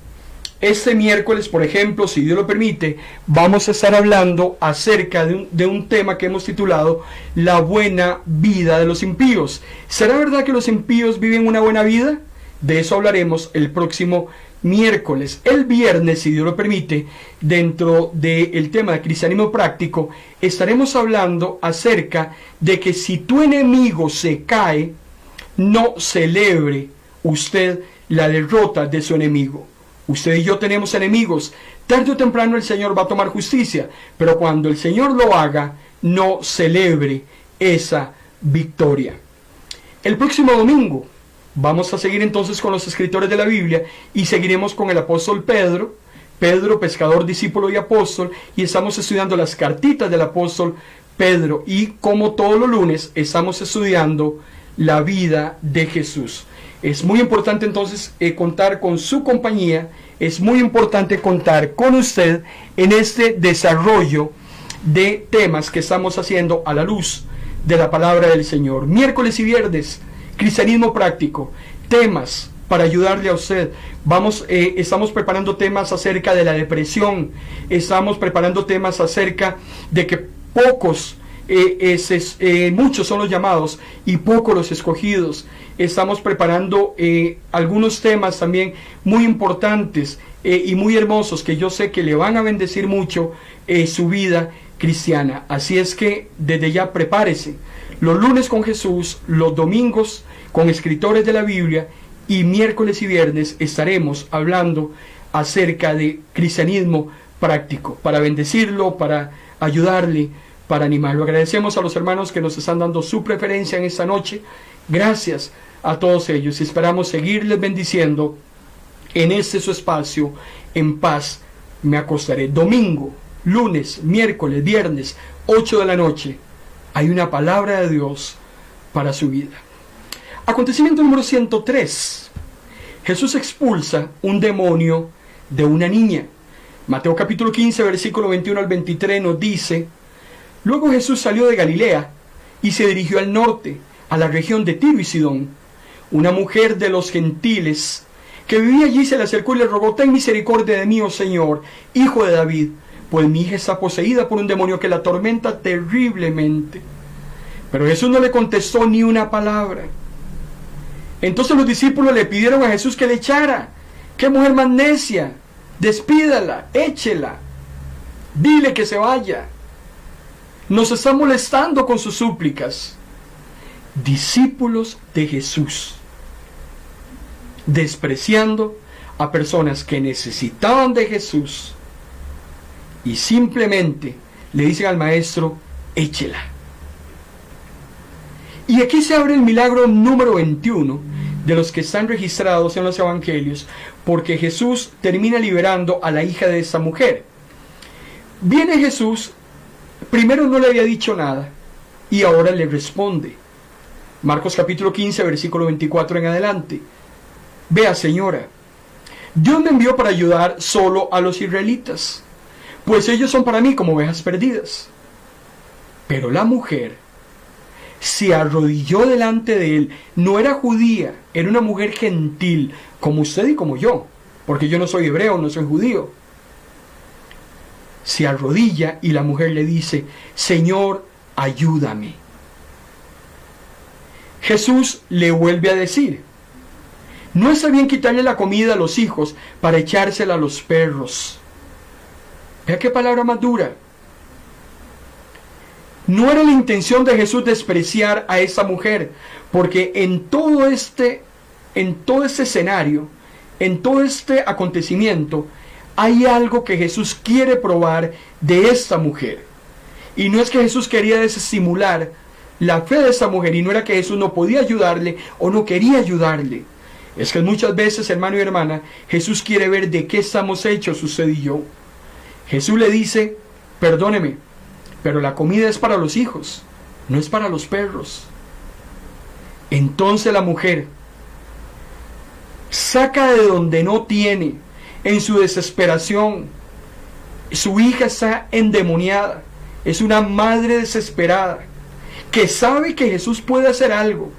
Este miércoles, por ejemplo, si Dios lo permite, vamos a estar hablando acerca de un tema que hemos titulado La buena vida de los impíos. ¿Será verdad que los impíos viven una buena vida? De eso hablaremos el próximo miércoles. El viernes, si Dios lo permite, dentro del tema de cristianismo práctico, estaremos hablando acerca de que si tu enemigo se cae, no celebre usted la derrota de su enemigo. Usted y yo tenemos enemigos. Tarde o temprano el Señor va a tomar justicia, pero cuando el Señor lo haga, no celebre esa victoria. El próximo domingo vamos a seguir entonces con los escritores de la Biblia y seguiremos con el apóstol Pedro, pescador, discípulo y apóstol, y estamos estudiando las cartitas del apóstol Pedro, y como todos los lunes estamos estudiando la vida de Jesús. Es muy importante entonces contar con su compañía, es muy importante contar con usted en este desarrollo de temas que estamos haciendo a la luz de la palabra del Señor. Miércoles y viernes, cristianismo práctico, temas para ayudarle a usted. Estamos preparando temas acerca de la depresión, estamos preparando temas acerca de que muchos son los llamados y pocos los escogidos. Estamos preparando algunos temas también muy importantes y muy hermosos que yo sé que le van a bendecir mucho su vida cristiana. Así es que desde ya prepárese. Los lunes con Jesús, los domingos con escritores de la Biblia, y miércoles y viernes estaremos hablando acerca de cristianismo práctico, para bendecirlo, para ayudarle, para animarlo. Agradecemos a los hermanos que nos están dando su preferencia en esta noche. Gracias a todos ellos y esperamos seguirles bendiciendo en este su espacio, En Paz Me Acostaré. Domingo, lunes, miércoles, viernes, 8 de la noche, hay una palabra de Dios para su vida. Acontecimiento número 103. Jesús expulsa un demonio de una niña. Mateo capítulo 15, versículo 21 al 23 nos dice: luego Jesús salió de Galilea y se dirigió al norte, a la región de Tiro y Sidón. Una mujer de los gentiles que vivía allí se le acercó y le rogó: ten misericordia de mí, oh Señor, hijo de David, pues mi hija está poseída por un demonio que la atormenta terriblemente. Pero Jesús no le contestó ni una palabra. Entonces los discípulos le pidieron a Jesús que le echara. ¡Qué mujer más necia! Despídala, échela, dile que se vaya. Nos está molestando con sus súplicas. Discípulos de Jesús, despreciando a personas que necesitaban de Jesús, y simplemente le dicen al maestro: échela. Y aquí se abre el milagro número 21 de los que están registrados en los evangelios, porque Jesús termina liberando a la hija de esa mujer. Viene Jesús, primero no le había dicho nada, y ahora le responde. Marcos capítulo 15, versículo 24 en adelante. Vea, señora, Dios me envió para ayudar solo a los israelitas, pues ellos son para mí como ovejas perdidas. Pero la mujer se arrodilló delante de él. No era judía, era una mujer gentil, como usted y como yo, porque yo no soy hebreo, no soy judío. Se arrodilla y la mujer le dice: Señor, ayúdame. Jesús le vuelve a decir: no está bien quitarle la comida a los hijos para echársela a los perros. Vea qué palabra más dura. No era la intención de Jesús despreciar a esa mujer, porque en todo este escenario, en todo este acontecimiento, hay algo que Jesús quiere probar de esta mujer. Y no es que Jesús quería desestimular la fe de esa mujer, y no era que Jesús no podía ayudarle o no quería ayudarle. Es que muchas veces, hermano y hermana, Jesús quiere ver de qué estamos hechos usted y yo. Jesús le dice: perdóneme, pero la comida es para los hijos, no es para los perros. Entonces la mujer saca de donde no tiene, en su desesperación. Su hija está endemoniada, es una madre desesperada, que sabe que Jesús puede hacer algo,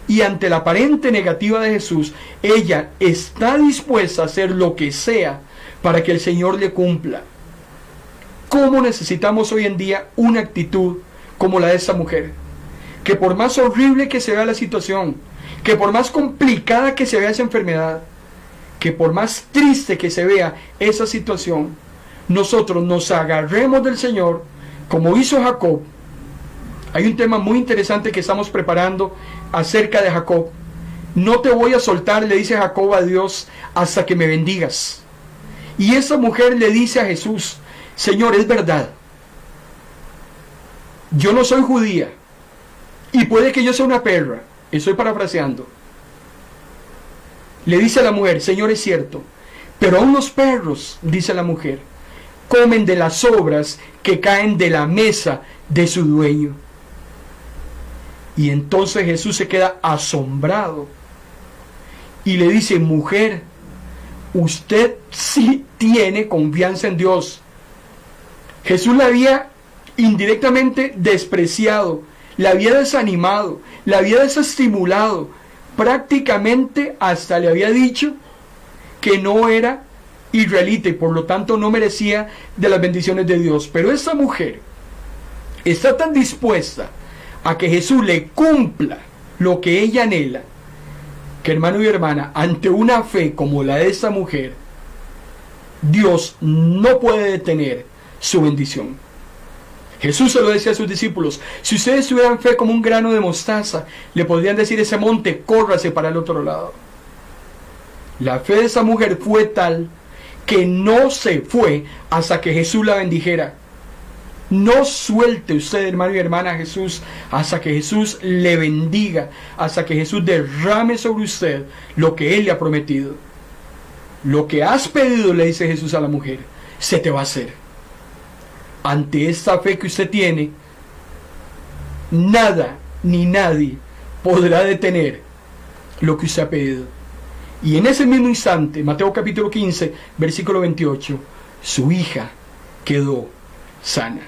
y ante la aparente negativa de Jesús, ella está dispuesta a hacer lo que sea para que el Señor le cumpla. ¿Cómo necesitamos hoy en día una actitud como la de esa mujer? Que por más horrible que se vea la situación, que por más complicada que se vea esa enfermedad, que por más triste que se vea esa situación, nosotros nos agarremos del Señor como hizo Jacob. Hay un tema muy interesante que estamos preparando acerca de Jacob. No te voy a soltar, le dice Jacob a Dios, hasta que me bendigas. Y esa mujer le dice a Jesús: Señor, es verdad, yo no soy judía, y puede que yo sea una perra, estoy parafraseando. Le dice a la mujer: Señor, es cierto, pero aún los perros, dice la mujer, comen de las sobras que caen de la mesa de su dueño. Y entonces Jesús se queda asombrado y le dice: mujer, usted sí tiene confianza en Dios. Jesús la había indirectamente despreciado, la había desanimado, la había desestimulado, prácticamente hasta le había dicho que no era israelita y por lo tanto no merecía de las bendiciones de Dios. Pero esta mujer está tan dispuesta a que Jesús le cumpla lo que ella anhela, que, hermano y hermana, ante una fe como la de esta mujer, Dios no puede detener su bendición. Jesús se lo decía a sus discípulos: si ustedes tuvieran fe como un grano de mostaza, le podrían decir a ese monte: córrase para el otro lado. La fe de esa mujer fue tal que no se fue hasta que Jesús la bendijera. No suelte usted, hermano y hermana, a Jesús hasta que Jesús le bendiga, hasta que Jesús derrame sobre usted lo que Él le ha prometido. Lo que has pedido, le dice Jesús a la mujer, se te va a hacer. Ante esta fe que usted tiene, nada ni nadie podrá detener lo que usted ha pedido. Y en ese mismo instante, Mateo capítulo 15, versículo 28, su hija quedó sana.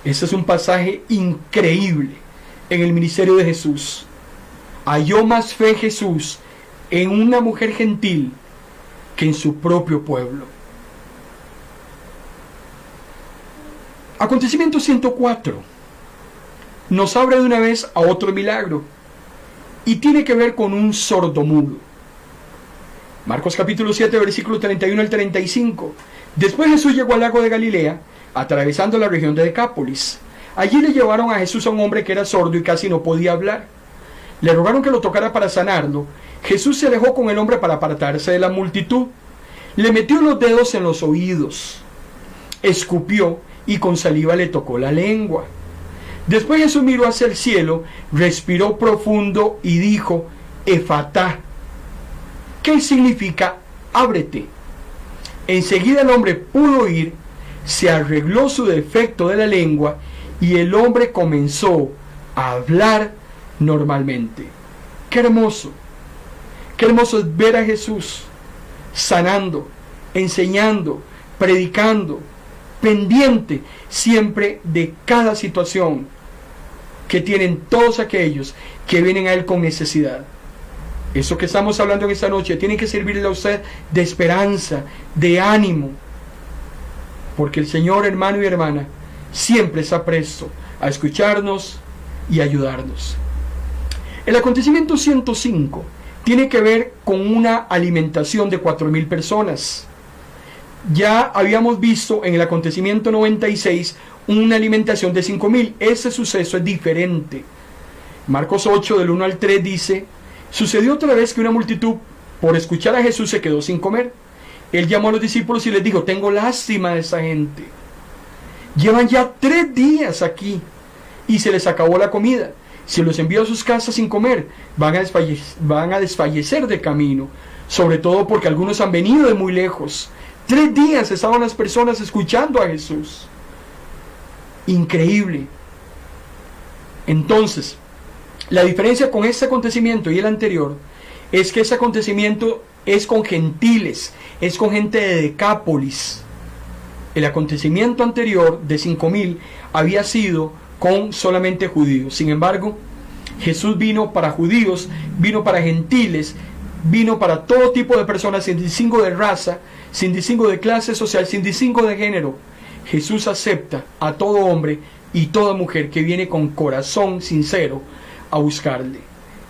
Ese es un pasaje increíble en el ministerio de Jesús. Halló más fe Jesús en una mujer gentil que en su propio pueblo. Acontecimiento 104 nos abre de una vez a otro milagro y tiene que ver con un sordomudo. Marcos capítulo 7, versículo 31 al 35. Después Jesús llegó al lago de Galilea, atravesando la región de Decápolis. Allí le llevaron a Jesús a un hombre que era sordo y casi no podía hablar. Le rogaron que lo tocara para sanarlo. Jesús se alejó con el hombre para apartarse de la multitud. Le metió los dedos en los oídos, escupió y con saliva le tocó la lengua. Después Jesús miró hacia el cielo, respiró profundo y dijo: Efatá, ¿qué significa ábrete? Enseguida el hombre pudo oír, se arregló su defecto de la lengua y el hombre comenzó a hablar normalmente. Qué hermoso es ver a Jesús sanando, enseñando, predicando, pendiente siempre de cada situación que tienen todos aquellos que vienen a Él con necesidad. Eso que estamos hablando en esta noche tiene que servirle a usted de esperanza, de ánimo, porque el Señor, hermano y hermana, siempre está presto a escucharnos y ayudarnos. El acontecimiento 105 tiene que ver con una alimentación de 4,000 personas. Ya habíamos visto en el acontecimiento 96 una alimentación de 5,000. Ese suceso es diferente. Marcos 8 del 1 al 3 dice: sucedió otra vez que una multitud, por escuchar a Jesús, se quedó sin comer. Él llamó a los discípulos y les dijo: tengo lástima de esa gente. Llevan ya 3 días aquí y se les acabó la comida. Si los envío a sus casas sin comer, van a desfallecer de camino. Sobre todo porque algunos han venido de muy lejos. 3 días estaban las personas escuchando a Jesús. Increíble. Entonces, la diferencia con este acontecimiento y el anterior es que ese acontecimiento es con gentiles, es con gente de Decápolis. El acontecimiento anterior de 5,000 había sido con solamente judíos. Sin embargo, Jesús vino para judíos, vino para gentiles, vino para todo tipo de personas, sin distingo de raza, sin distingo de clase social, sin distingo de género. Jesús acepta a todo hombre y toda mujer que viene con corazón sincero a buscarle.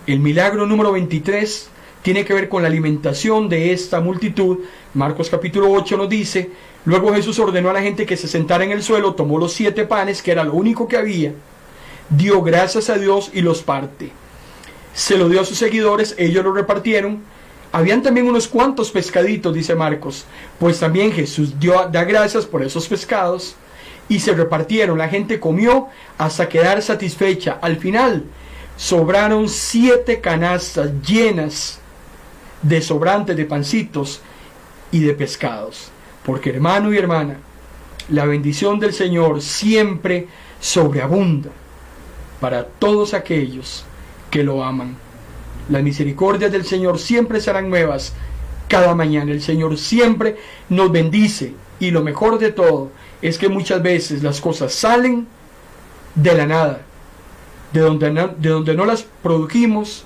El milagro número 23 tiene que ver con la alimentación de esta multitud. Marcos capítulo 8 nos dice: luego Jesús ordenó a la gente que se sentara en el suelo, tomó los 7 panes, que era lo único que había, dio gracias a Dios y los parte. Se lo dio a sus seguidores, ellos lo repartieron. Habían también unos cuantos pescaditos, dice Marcos, pues también Jesús da gracias por esos pescados y se repartieron. La gente comió hasta quedar satisfecha. Al final sobraron 7 canastas llenas de sobrantes de pancitos y de pescados. Porque, hermano y hermana, la bendición del Señor siempre sobreabunda para todos aquellos que lo aman. Las misericordias del Señor siempre serán nuevas cada mañana. El Señor siempre nos bendice, y lo mejor de todo es que muchas veces las cosas salen de la nada, de donde no las produjimos,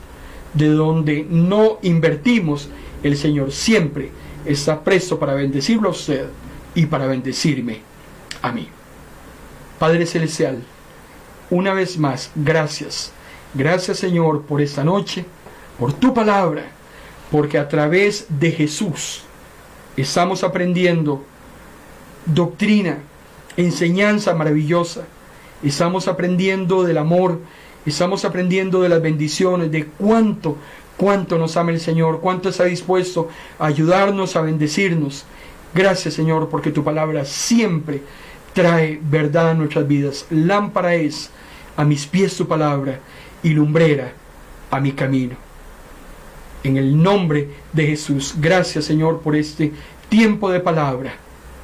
de donde no invertimos. El Señor siempre está presto para bendecirlo a usted y para bendecirme a mí. Padre Celestial, una vez más, gracias. Gracias, Señor, por esta noche, por tu palabra, porque a través de Jesús estamos aprendiendo doctrina, enseñanza maravillosa. Estamos aprendiendo del amor, estamos aprendiendo de las bendiciones, de cuánto nos ama el Señor, cuánto está dispuesto a ayudarnos, a bendecirnos. Gracias, Señor, porque tu palabra siempre trae verdad a nuestras vidas. Lámpara es a mis pies tu palabra y lumbrera a mi camino. En el nombre de Jesús, gracias, Señor, por este tiempo de palabra.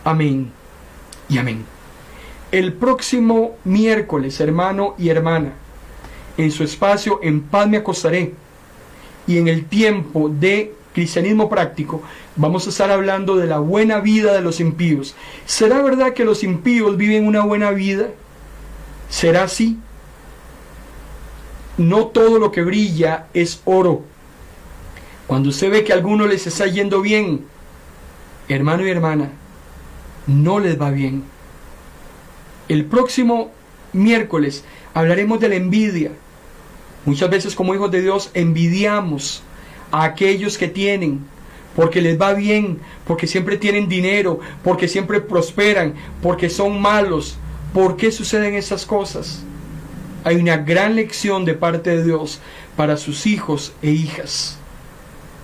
Amén y amén. El próximo miércoles, hermano y hermana, en su espacio En Paz Me Acostaré, y en el tiempo de Cristianismo Práctico, vamos a estar hablando de la buena vida de los impíos. ¿Será verdad que los impíos viven una buena vida? ¿Será así? No todo lo que brilla es oro. Cuando usted ve que a algunos les está yendo bien, hermano y hermana, no les va bien. El próximo miércoles hablaremos de la envidia. Muchas veces como hijos de Dios envidiamos a aquellos que tienen, porque les va bien, porque siempre tienen dinero, porque siempre prosperan, porque son malos. ¿Por qué suceden esas cosas? Hay una gran lección de parte de Dios para sus hijos e hijas.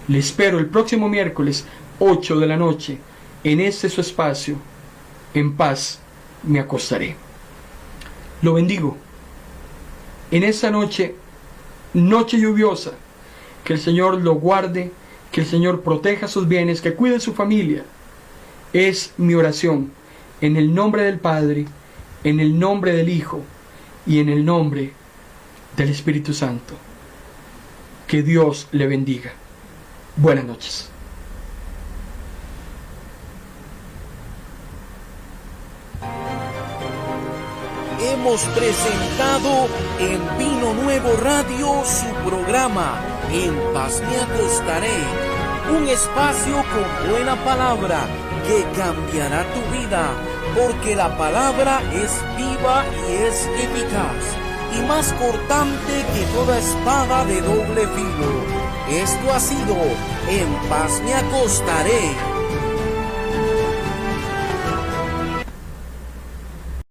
Le espero el próximo miércoles, 8 de la noche, en este su espacio. En paz me acostaré. Lo bendigo. En esta noche, noche lluviosa, que el Señor lo guarde, que el Señor proteja sus bienes, que cuide su familia. Es mi oración, en el nombre del Padre, en el nombre del Hijo y en el nombre del Espíritu Santo. Que Dios le bendiga. Buenas noches. Hemos presentado en Vino Nuevo Radio su programa En Paz Me Acostaré, un espacio con buena palabra que cambiará tu vida, porque la palabra es viva y es eficaz, y más cortante que toda espada de doble filo. Esto ha sido En Paz Me Acostaré.